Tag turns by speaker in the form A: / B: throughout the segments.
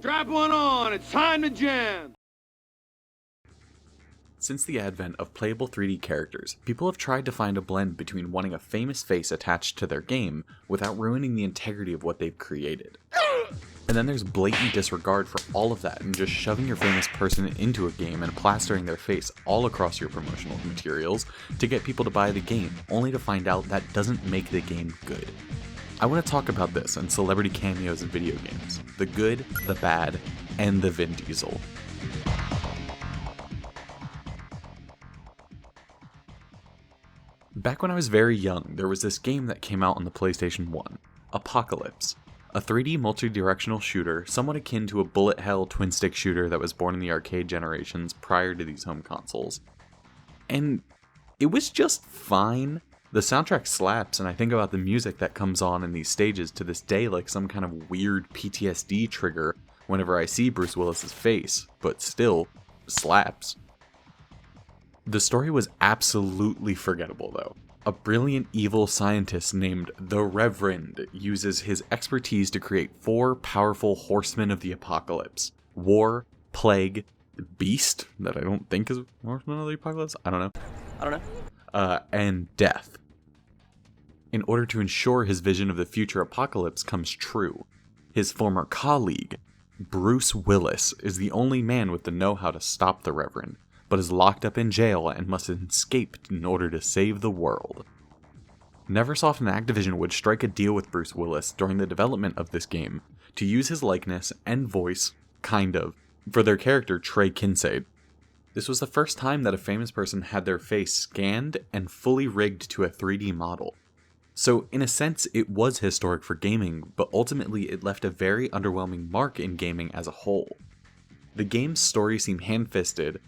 A: Strap one on, it's time to jam!
B: Since the advent of playable 3D characters, people have tried to find a blend between wanting a famous face attached to their game without ruining the integrity of what they've created. And then there's blatant disregard for all of that and just shoving your famous person into a game and plastering their face all across your promotional materials to get people to buy the game, only to find out that doesn't make the game good. I want to talk about this and celebrity cameos in video games. The good, the bad, and the Vin Diesel. Back when I was very young, there was this game that came out on the PlayStation 1, Apocalypse, a 3D multi-directional shooter somewhat akin to a bullet hell twin-stick shooter that was born in the arcade generations prior to these home consoles. And it was just fine. The soundtrack slaps, and I think about the music that comes on in these stages to this day like some kind of weird PTSD trigger whenever I see Bruce Willis's face, but still, slaps. The story was absolutely forgettable though. A brilliant evil scientist named the Reverend uses his expertise to create 4 powerful horsemen of the apocalypse. War, Plague, Beast, that I don't think is Horseman of the Apocalypse, I don't know. And Death. In order to ensure his vision of the future apocalypse comes true, his former colleague, Bruce Willis, is the only man with the know-how to stop the Reverend, but is locked up in jail and must escape in order to save the world. Neversoft and Activision would strike a deal with Bruce Willis during the development of this game to use his likeness and voice, kind of, for their character Trey Kincaid. This was the first time that a famous person had their face scanned and fully rigged to a 3D model. So in a sense it was historic for gaming, but ultimately it left a very underwhelming mark in gaming as a whole. The game's story seemed hand-fisted,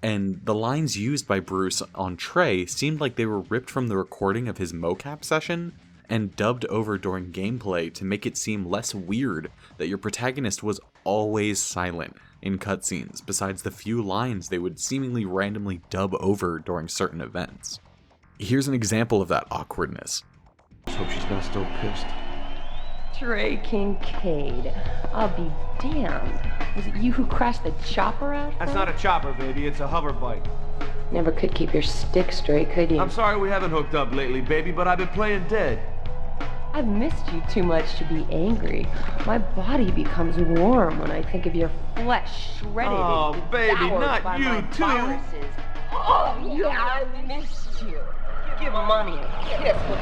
B: and the lines used by Bruce on Trey seemed like they were ripped from the recording of his mocap session and dubbed over during gameplay to make it seem less weird that your protagonist was always silent in cutscenes, besides the few lines they would seemingly randomly dub over during certain events. Here's an example of that awkwardness.
C: Let's hope she's not still pissed.
D: Trey Kincaid. I'll be damned. Was it you who crashed the chopper out front?
A: That's not a chopper, baby, it's a hover bike.
D: Never could keep your stick straight, could you?
A: I'm sorry we haven't hooked up lately, baby, but I've been playing dead.
D: I've missed you too much to be angry. My body becomes warm when I think of your flesh shredded
A: Oh,
D: and
A: baby,
D: devoured
A: not
D: by
A: you,
D: my
A: too.
D: viruses. Oh, yeah, I missed you. Give money a kiss before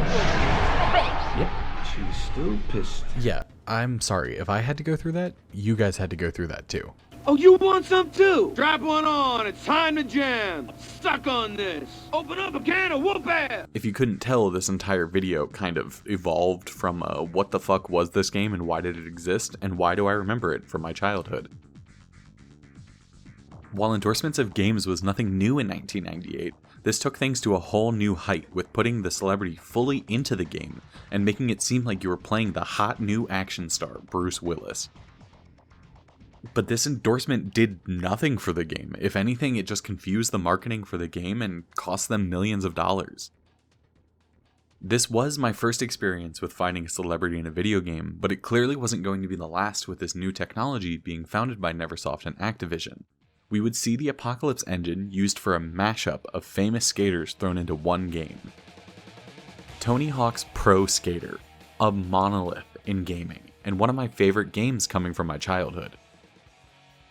D: you.
C: Yep, she's still pissed.
B: Yeah, I'm sorry, if I had to go through that, you guys had to go through that too.
A: Oh, you want some too? Strap one on, it's time to jam. I'm stuck on this. Open up a can of whoop ass.
B: If you couldn't tell, this entire video kind of evolved from what the fuck was this game and why did it exist and why do I remember it from my childhood. While endorsements of games was nothing new in 1998, this took things to a whole new height with putting the celebrity fully into the game and making it seem like you were playing the hot new action star, Bruce Willis. But this endorsement did nothing for the game. If anything, it just confused the marketing for the game and cost them millions of dollars. This was my first experience with finding a celebrity in a video game, but it clearly wasn't going to be the last with this new technology being founded by Neversoft and Activision. We would see the Apocalypse engine used for a mashup of famous skaters thrown into one game. Tony Hawk's Pro Skater, a monolith in gaming, and one of my favorite games coming from my childhood.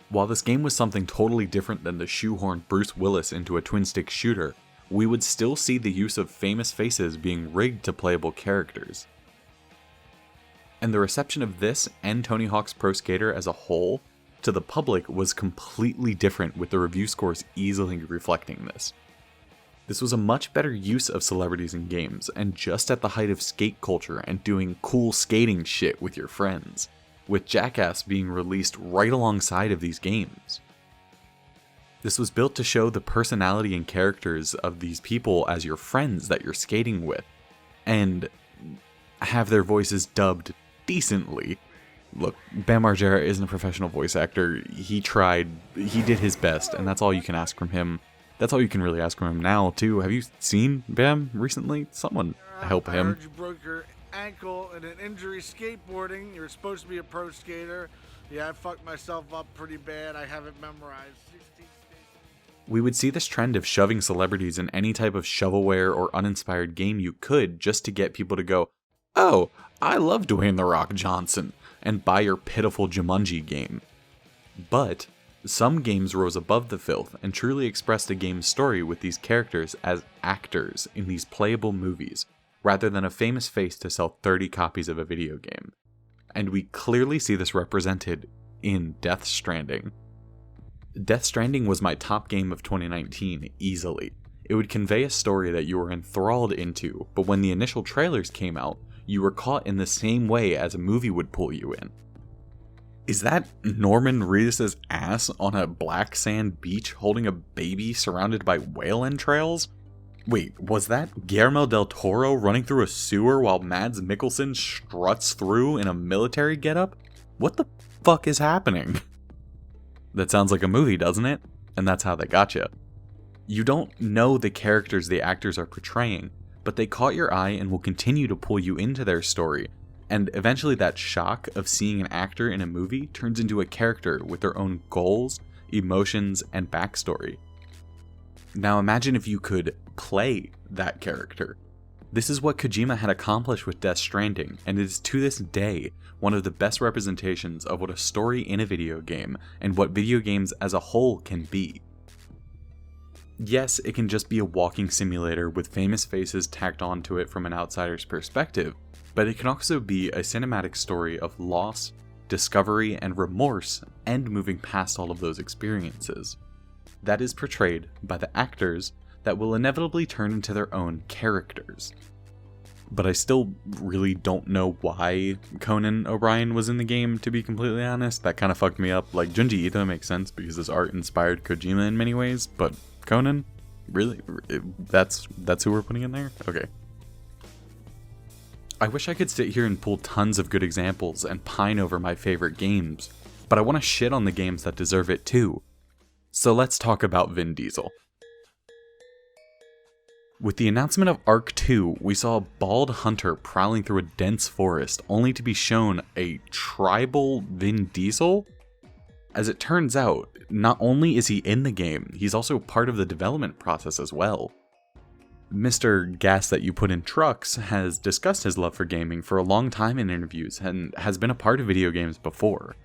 B: While this game was something totally different than the shoehorned Bruce Willis into a twin-stick shooter, we would still see the use of famous faces being rigged to playable characters. And the reception of this and Tony Hawk's Pro Skater as a whole to the public was completely different, with the review scores easily reflecting this. This was a much better use of celebrities in games, and just at the height of skate culture and doing cool skating shit with your friends, with Jackass being released right alongside of these games. This was built to show the personality and characters of these people as your friends that you're skating with, and have their voices dubbed decently. Look, Bam Margera isn't a professional voice actor. He tried, he did his best, and that's all you can ask from him. That's all you can really ask from him now, too. Have you seen Bam recently? Someone help him.
E: I heard you broke your ankle in an injury skateboarding. You're supposed to be a pro skater. Yeah, I fucked myself up pretty bad. I have it memorized. 16 stations.
B: We would see this trend of shoving celebrities in any type of shovelware or uninspired game you could just to get people to go, oh, I love Dwayne "The Rock" Johnson, and buy your pitiful Jumanji game. But some games rose above the filth and truly expressed a game's story with these characters as actors in these playable movies, rather than a famous face to sell 30 copies of a video game. And we clearly see this represented in Death Stranding. Death Stranding was my top game of 2019, easily. It would convey a story that you were enthralled into, but when the initial trailers came out, you were caught in the same way as a movie would pull you in. Is that Norman Reedus' ass on a black sand beach holding a baby surrounded by whale entrails? Wait, was that Guillermo del Toro running through a sewer while Mads Mikkelsen struts through in a military getup? What the fuck is happening? That sounds like a movie, doesn't it? And that's how they got you. You don't know the characters the actors are portraying, but they caught your eye and will continue to pull you into their story. And eventually that shock of seeing an actor in a movie turns into a character with their own goals, emotions, and backstory. Now imagine if you could play that character. This is what Kojima had accomplished with Death Stranding, and it is to this day one of the best representations of what a story in a video game and what video games as a whole can be. Yes, it can just be a walking simulator with famous faces tacked onto it from an outsider's perspective, but it can also be a cinematic story of loss, discovery, and remorse, and moving past all of those experiences. That is portrayed by the actors that will inevitably turn into their own characters. But I still really don't know why Conan O'Brien was in the game, to be completely honest. That kind of fucked me up. Like, Junji Ito makes sense because his art inspired Kojima in many ways, but Conan? Really? That's who we're putting in there? Okay. I wish I could sit here and pull tons of good examples and pine over my favorite games, but I want to shit on the games that deserve it too. So let's talk about Vin Diesel. With the announcement of Ark II, we saw a bald hunter prowling through a dense forest, only to be shown a tribal Vin Diesel? As it turns out, not only is he in the game, he's also part of the development process as well. Mr. Gas That You Put in Trucks has discussed his love for gaming for a long time in interviews and has been a part of video games before.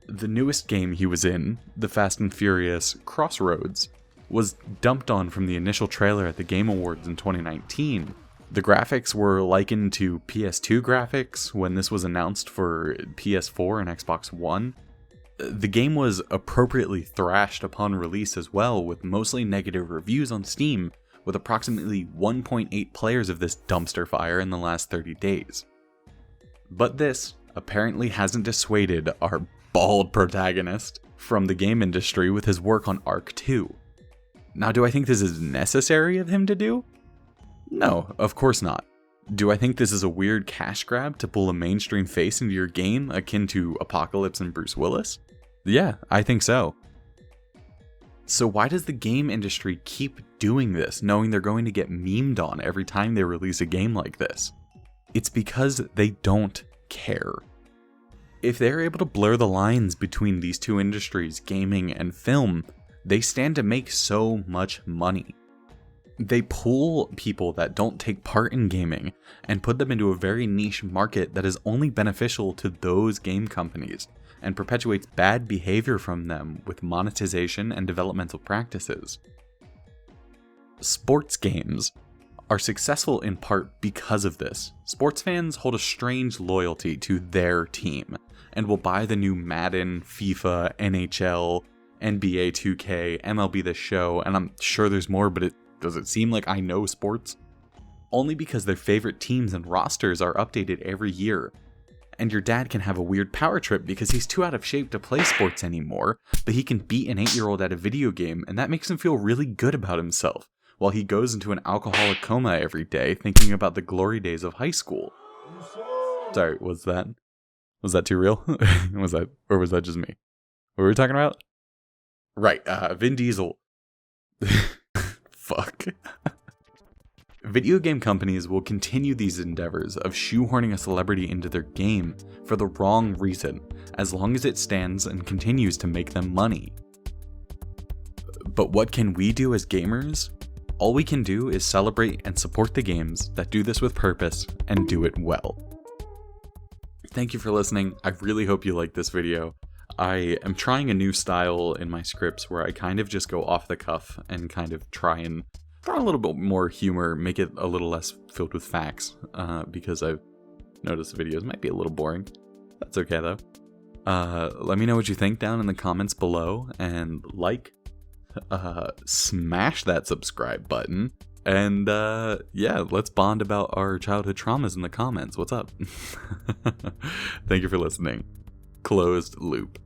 B: The newest game he was in, the Fast and Furious Crossroads, was dumped on from the initial trailer at the Game Awards in 2019. The graphics were likened to PS2 graphics when this was announced for PS4 and Xbox One. The game was appropriately thrashed upon release as well, with mostly negative reviews on Steam, with approximately 1.8 players of this dumpster fire in the last 30 days. But this apparently hasn't dissuaded our bald protagonist from the game industry with his work on Ark II. Now, do I think this is necessary of him to do? No, of course not. Do I think this is a weird cash grab to pull a mainstream face into your game akin to Apocalypse and Bruce Willis? Yeah, I think so. So why does the game industry keep doing this, knowing they're going to get memed on every time they release a game like this? It's because they don't care. If they're able to blur the lines between these two industries, gaming and film, they stand to make so much money. They pull people that don't take part in gaming and put them into a very niche market that is only beneficial to those game companies and perpetuates bad behavior from them with monetization and developmental practices. Sports games are successful in part because of this. Sports fans hold a strange loyalty to their team and will buy the new Madden, FIFA, NHL, NBA 2K, MLB The Show, and I'm sure there's more, but does it seem like I know sports? Only because their favorite teams and rosters are updated every year. And your dad can have a weird power trip because he's too out of shape to play sports anymore, but he can beat an 8-year-old at a video game, and that makes him feel really good about himself, while he goes into an alcoholic coma every day thinking about the glory days of high school. Sorry, was that too real? was that just me? What were we talking about? Right, Vin Diesel. Fuck. Video game companies will continue these endeavors of shoehorning a celebrity into their game for the wrong reason, as long as it stands and continues to make them money. But what can we do as gamers? All we can do is celebrate and support the games that do this with purpose and do it well. Thank you for listening. I really hope you liked this video. I am trying a new style in my scripts where I kind of just go off the cuff and kind of try and throw a little bit more humor, make it a little less filled with facts, because I've noticed the videos might be a little boring. That's okay though. Let me know what you think down in the comments below, and smash that subscribe button, and yeah, let's bond about our childhood traumas in the comments. What's up? Thank you for listening. Closed loop.